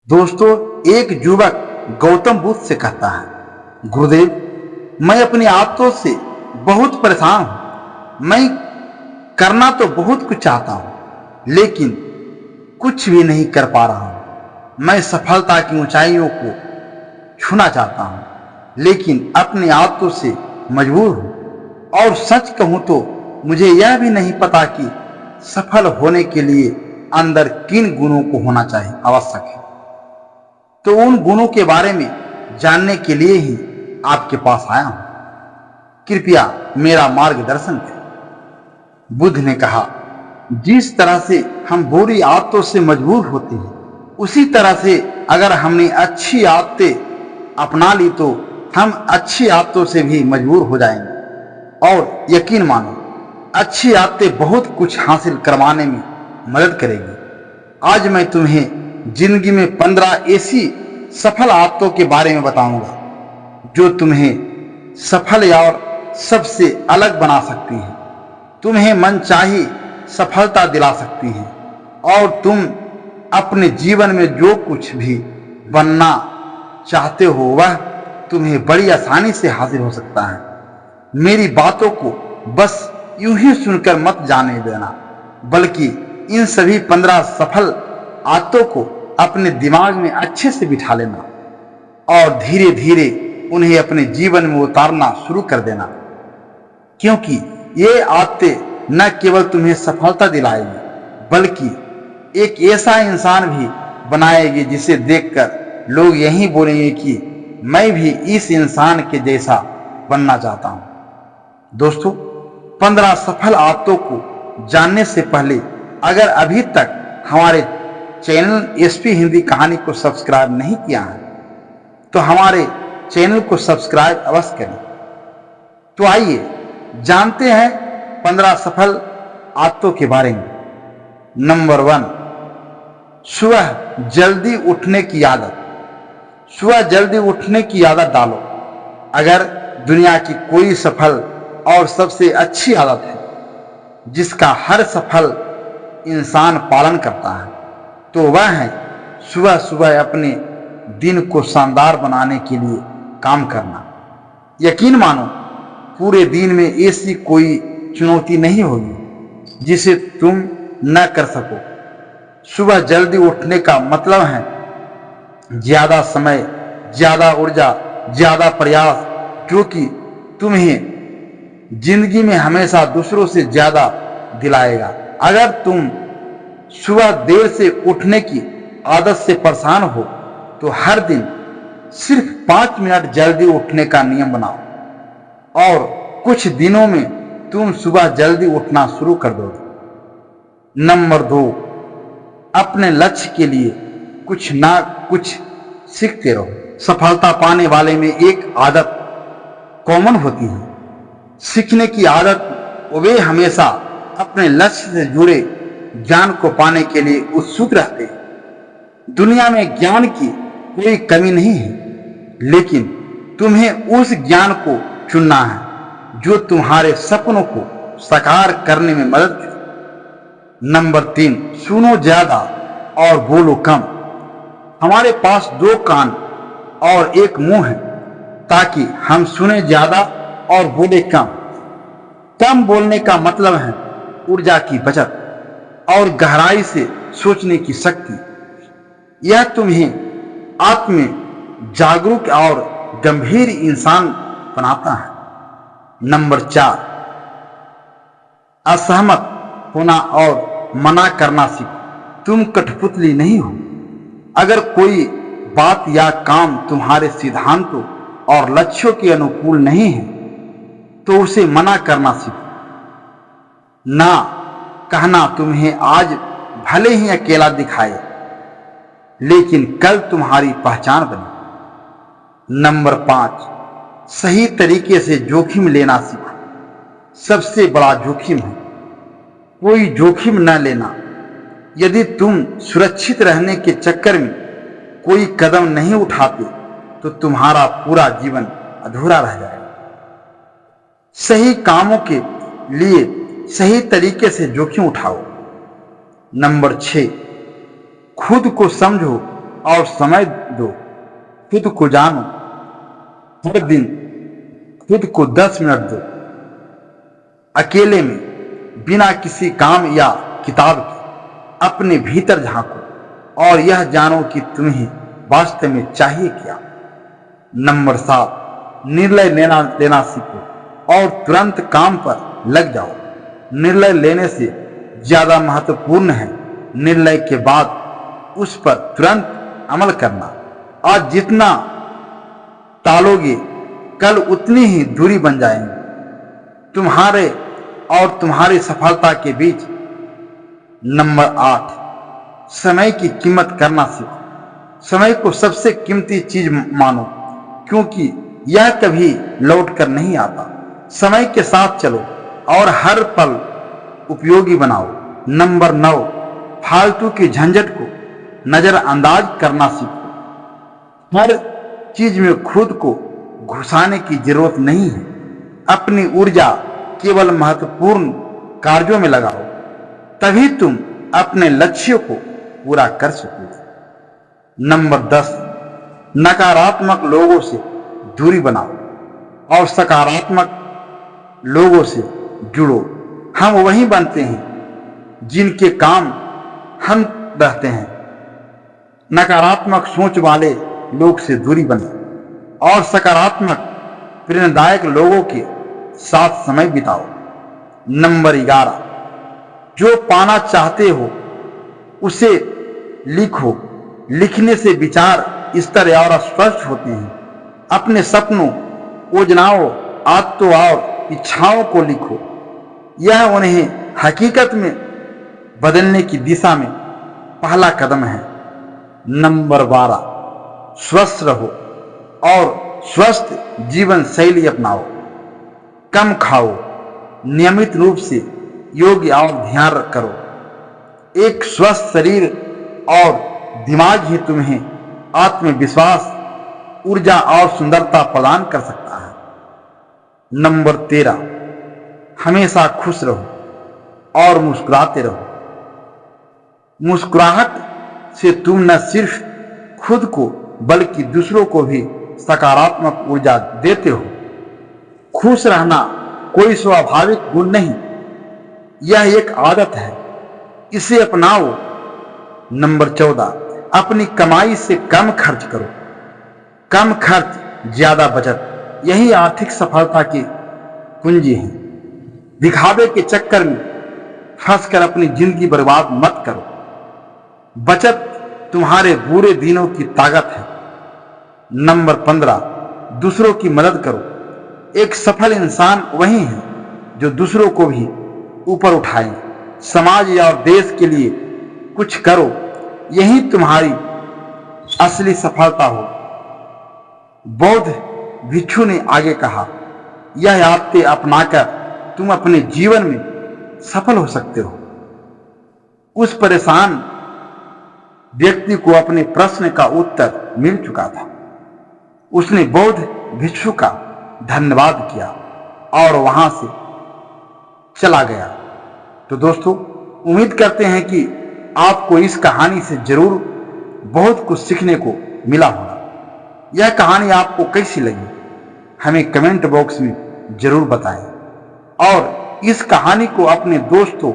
दोस्तों, एक युवक गौतम बुद्ध से कहता है, गुरुदेव, मैं अपनी आदतों से बहुत परेशान हूं। मैं करना तो बहुत कुछ चाहता हूं, लेकिन कुछ भी नहीं कर पा रहा हूं। मैं सफलता की ऊंचाइयों को छूना चाहता हूं, लेकिन अपनी आदतों से मजबूर हूं। और सच कहूं तो मुझे यह भी नहीं पता कि सफल होने के लिए अंदर किन गुणों को होना चाहिए आवश्यक है। तो उन गुणों के बारे में जानने के लिए ही आपके पास आया हूं। कृपया मेरा मार्गदर्शन करें। बुद्ध ने कहा, जिस तरह से हम बुरी आदतों से मजबूर होते हैं, उसी तरह से अगर हमने अच्छी आदतें अपना ली तो हम अच्छी आदतों से भी मजबूर हो जाएंगे। और यकीन मानो, अच्छी आदतें बहुत कुछ हासिल करवाने में मदद करेगी। आज मैं तुम्हें जिंदगी में 15 ऐसी सफल आदतों के बारे में बताऊंगा जो तुम्हें सफल और सबसे अलग बना सकती हैं, तुम्हें मनचाही सफलता दिला सकती हैं, और तुम अपने जीवन में जो कुछ भी बनना चाहते हो वह तुम्हें बड़ी आसानी से हासिल हो सकता है। मेरी बातों को बस यूं ही सुनकर मत जाने देना, बल्कि इन सभी 15 सफल आदतों को अपने दिमाग में अच्छे से बिठा लेना और धीरे धीरे उन्हें अपने जीवन में उतारना शुरू कर देना। क्योंकि ये आदतें न केवल तुम्हें सफलता दिलाएगी, बल्कि एक ऐसा इंसान भी बनाएगी जिसे देखकर लोग यही बोलेंगे कि मैं भी इस इंसान के जैसा बनना चाहता हूं। दोस्तों, 15 सफल आदतों को जानने से पहले अगर अभी तक हमारे चैनल एसपी हिंदी कहानी को सब्सक्राइब नहीं किया है तो हमारे चैनल को सब्सक्राइब अवश्य करें। तो आइए जानते हैं 15 सफल आदतों के बारे में। नंबर 1, सुबह जल्दी उठने की आदत। सुबह जल्दी उठने की आदत डालो। अगर दुनिया की कोई सफल और सबसे अच्छी आदत है जिसका हर सफल इंसान पालन करता है, तो वह है सुबह सुबह अपने दिन को शानदार बनाने के लिए काम करना। यकीन मानो, पूरे दिन में ऐसी कोई चुनौती नहीं होगी जिसे तुम न कर सको। सुबह जल्दी उठने का मतलब है ज्यादा समय, ज्यादा ऊर्जा, ज्यादा प्रयास, जो कि तुम्हें जिंदगी में हमेशा दूसरों से ज्यादा दिलाएगा। अगर तुम सुबह देर से उठने की आदत से परेशान हो तो हर दिन सिर्फ 5 मिनट जल्दी उठने का नियम बनाओ और कुछ दिनों में तुम सुबह जल्दी उठना शुरू कर दोगे। नंबर 2, अपने लक्ष्य के लिए कुछ ना कुछ सीखते रहो। सफलता पाने वाले में एक आदत कॉमन होती है, सीखने की आदत। वे हमेशा अपने लक्ष्य से जुड़े ज्ञान को पाने के लिए उत्सुक रहते हैं। दुनिया में ज्ञान की कोई कमी नहीं है, लेकिन तुम्हें उस ज्ञान को चुनना है जो तुम्हारे सपनों को साकार करने में मदद करे। नंबर 3, सुनो ज्यादा और बोलो कम। हमारे पास 2 कान और 1 मुंह है ताकि हम सुने ज्यादा और बोले कम। कम बोलने का मतलब है ऊर्जा की बचत और गहराई से सोचने की शक्ति। यह तुम्हें आत्म जागरूक और गंभीर इंसान बनाता है। नंबर 4, असहमत होना और मना करना सीखो। तुम कठपुतली नहीं हो। अगर कोई बात या काम तुम्हारे सिद्धांतों और लक्ष्यों के अनुकूल नहीं है तो उसे मना करना सीखो। ना कहना तुम्हें आज भले ही अकेला दिखाए, लेकिन कल तुम्हारी पहचान बने। नंबर 5, सही तरीके से जोखिम लेना सीखो। सबसे बड़ा जोखिम है कोई जोखिम न लेना। यदि तुम सुरक्षित रहने के चक्कर में कोई कदम नहीं उठाते तो तुम्हारा पूरा जीवन अधूरा रह जाएगा। सही कामों के लिए सही तरीके से जोखिम उठाओ। नंबर 6, खुद को समझो और समय दो। खुद को जानो। हर दिन खुद को 10 मिनट दो। अकेले में, बिना किसी काम या किताब के अपने भीतर झांको और यह जानो कि तुम्हें वास्तव में चाहिए क्या। नंबर 7, निर्णय लेना सीखो और तुरंत काम पर लग जाओ। निर्णय लेने से ज्यादा महत्वपूर्ण है निर्णय के बाद उस पर तुरंत अमल करना। आज जितना टालोगे कल उतनी ही दूरी बन जाएंगी। तुम्हारे और तुम्हारी सफलता के बीच। नंबर 8, समय की कीमत करना सीखो। समय को सबसे कीमती चीज मानो, क्योंकि यह कभी लौट कर नहीं आता। समय के साथ चलो और हर पल उपयोगी बनाओ। नंबर 9, फालतू की झंझट को नजरअंदाज करना सीखो। हर चीज में खुद को घुसाने की जरूरत नहीं है। अपनी ऊर्जा केवल महत्वपूर्ण कार्यों में लगाओ, तभी तुम अपने लक्ष्यों को पूरा कर सकोगे। नंबर 10, नकारात्मक लोगों से दूरी बनाओ और सकारात्मक लोगों से जुड़ो। हम वही बनते हैं जिनके काम हम रहते हैं। नकारात्मक सोच वाले लोग से दूरी बनाओ और सकारात्मक प्रेरणादायक लोगों के साथ समय बिताओ। नंबर 11, जो पाना चाहते हो उसे लिखो। लिखने से विचार स्तर और स्पष्ट होते हैं। अपने सपनों, योजनाओं, आदतों और इच्छाओं को लिखो। यह उन्हें हकीकत में बदलने की दिशा में पहला कदम है। नंबर 12, स्वस्थ रहो और स्वस्थ जीवन शैली अपनाओ। कम खाओ, नियमित रूप से योग और ध्यान करो। एक स्वस्थ शरीर और दिमाग ही तुम्हें आत्मविश्वास, ऊर्जा और सुंदरता प्रदान कर सकता है। नंबर 13, हमेशा खुश रहो और मुस्कुराते रहो। मुस्कुराहट से तुम न सिर्फ खुद को बल्कि दूसरों को भी सकारात्मक ऊर्जा देते हो। खुश रहना कोई स्वाभाविक गुण नहीं, यह एक आदत है। इसे अपनाओ। नंबर 14, अपनी कमाई से कम खर्च करो। कम खर्च, ज्यादा बचत, यही आर्थिक सफलता की कुंजी है। दिखावे के चक्कर में फंसकर अपनी जिंदगी बर्बाद मत करो। बचत तुम्हारे बुरे दिनों की ताकत है। नंबर 15, दूसरों की मदद करो। एक सफल इंसान वही है जो दूसरों को भी ऊपर उठाए। समाज और देश के लिए कुछ करो, यही तुम्हारी असली सफलता हो। बौद्ध भिक्षु ने आगे कहा, यह आदतें अपनाकर तुम अपने जीवन में सफल हो सकते हो। उस परेशान व्यक्ति को अपने प्रश्न का उत्तर मिल चुका था। उसने बौद्ध भिक्षु का धन्यवाद किया और वहां से चला गया। तो दोस्तों, उम्मीद करते हैं कि आपको इस कहानी से जरूर बहुत कुछ सीखने को मिला होगा। यह कहानी आपको कैसी लगी हमें कमेंट बॉक्स में जरूर बताएं और इस कहानी को अपने दोस्तों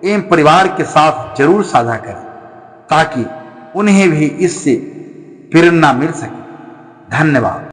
एवं परिवार के साथ जरूर साझा करें ताकि उन्हें भी इससे प्रेरणा मिल सके। धन्यवाद।